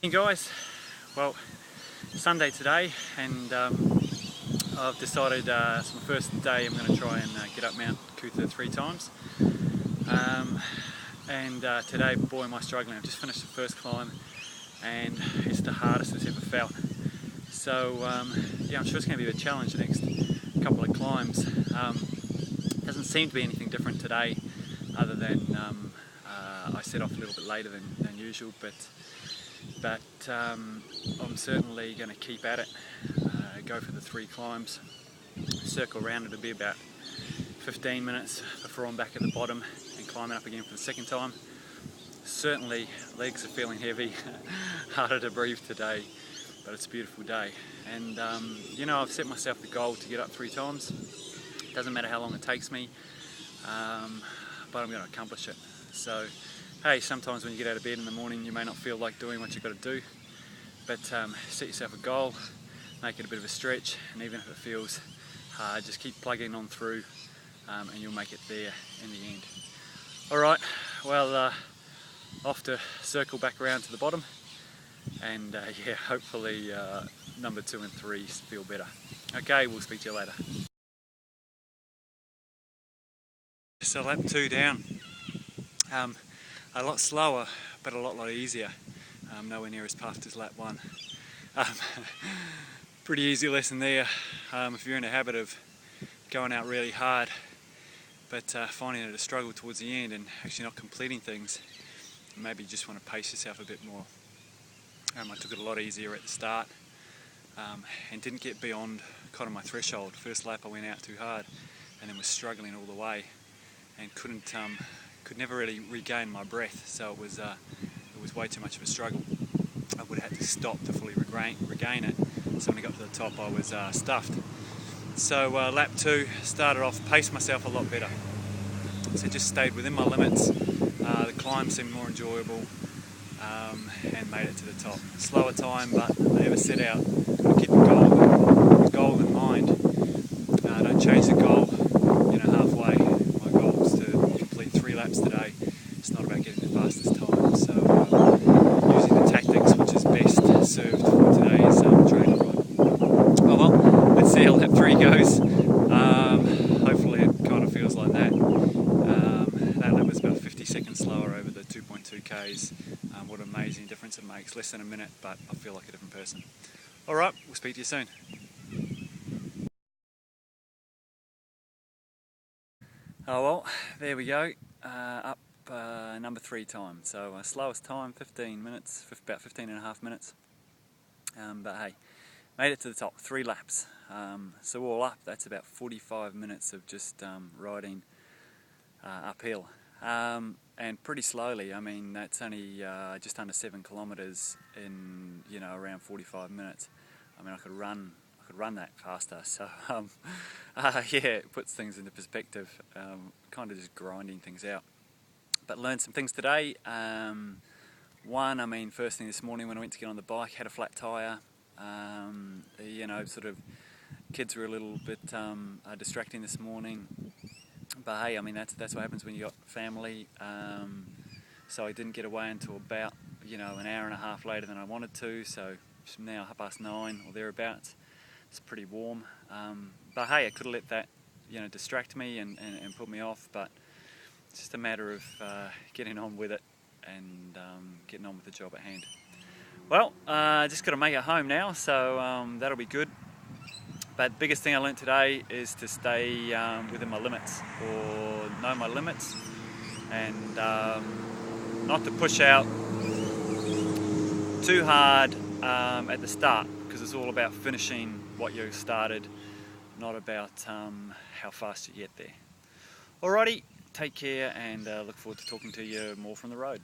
Hey guys, well, Sunday today, and I've decided it's my first day. I'm going to try and get up Mount Cootha 3 times, and today, boy am I struggling. I've just finished the first climb and it's the hardest it's ever felt. So yeah, I'm sure it's going to be a challenge the next couple of climbs. Doesn't seem to be anything different today, other than I set off a little bit later than usual, but I'm certainly going to keep at it, go for the 3 climbs, circle around. It'll be about 15 minutes before I'm back at the bottom and climbing up again for the second time. Certainly legs are feeling heavy, harder to breathe today, but it's a beautiful day. And you know, I've set myself the goal to get up 3 times. Doesn't matter how long it takes me, but I'm going to accomplish it. So hey, sometimes when you get out of bed in the morning you may not feel like doing what you've got to do, but set yourself a goal, make it a bit of a stretch, and even if it feels hard, just keep plugging on through, and you'll make it there in the end. Alright, well, off to circle back around to the bottom, and yeah, hopefully number 2 and 3 feel better. Okay, we'll speak to you later. So lap 2 down. A lot slower, but a lot easier. Nowhere near as puffed as lap 1. Pretty easy lesson there if you're in a habit of going out really hard, but finding it a struggle towards the end and actually not completing things. Maybe you just want to pace yourself a bit more. I took it a lot easier at the start and didn't get beyond kind of my threshold. First lap I went out too hard and then was struggling all the way and could never really regain my breath, so it was way too much of a struggle. I would have had to stop to fully regain it. So when I got to the top I was stuffed. So lap 2 started off, paced myself a lot better. So just stayed within my limits. The climb seemed more enjoyable, and made it to the top. Slower time, but I never set out to keep the goal in mind. Don't change the goal, halfway. My goal is to complete 3 laps today. It's not about getting the fastest time. So using the tactics which is best served for today's training ride. Oh well, let's see how lap 3 goes. Hopefully it kind of feels like that. That lap was about 50 seconds slower over the 2.2 Ks. What an amazing difference it makes. Less than a minute, but I feel like a different person. Alright, we'll speak to you soon. Oh well, there we go. Up number 3 time. So slowest time, 15 minutes, about 15 and a half minutes. But hey, made it to the top, 3 laps. So all up, that's about 45 minutes of just riding uphill. And pretty slowly. I mean, that's only just under 7 kilometres in around 45 minutes. I mean, I could run that faster. So yeah, it puts things into perspective. Kind of just grinding things out. But learned some things today. One, I mean, first thing this morning when I went to get on the bike, had a flat tyre. Sort of kids were a little bit distracting this morning. But hey, I mean, that's what happens when you got family. So I didn't get away until about an hour and a half later than I wanted to. So it's now 9:30 or thereabouts. It's pretty warm. But hey, I could have let that distract me and put me off. But it's just a matter of getting on with it and getting on with the job at hand. Well, just got to make it home now, so that'll be good. But the biggest thing I learnt today is to stay within my limits, or know my limits, and not to push out too hard at the start, because it's all about finishing what you started, not about how fast you get there. Alrighty, take care, and look forward to talking to you more from the road.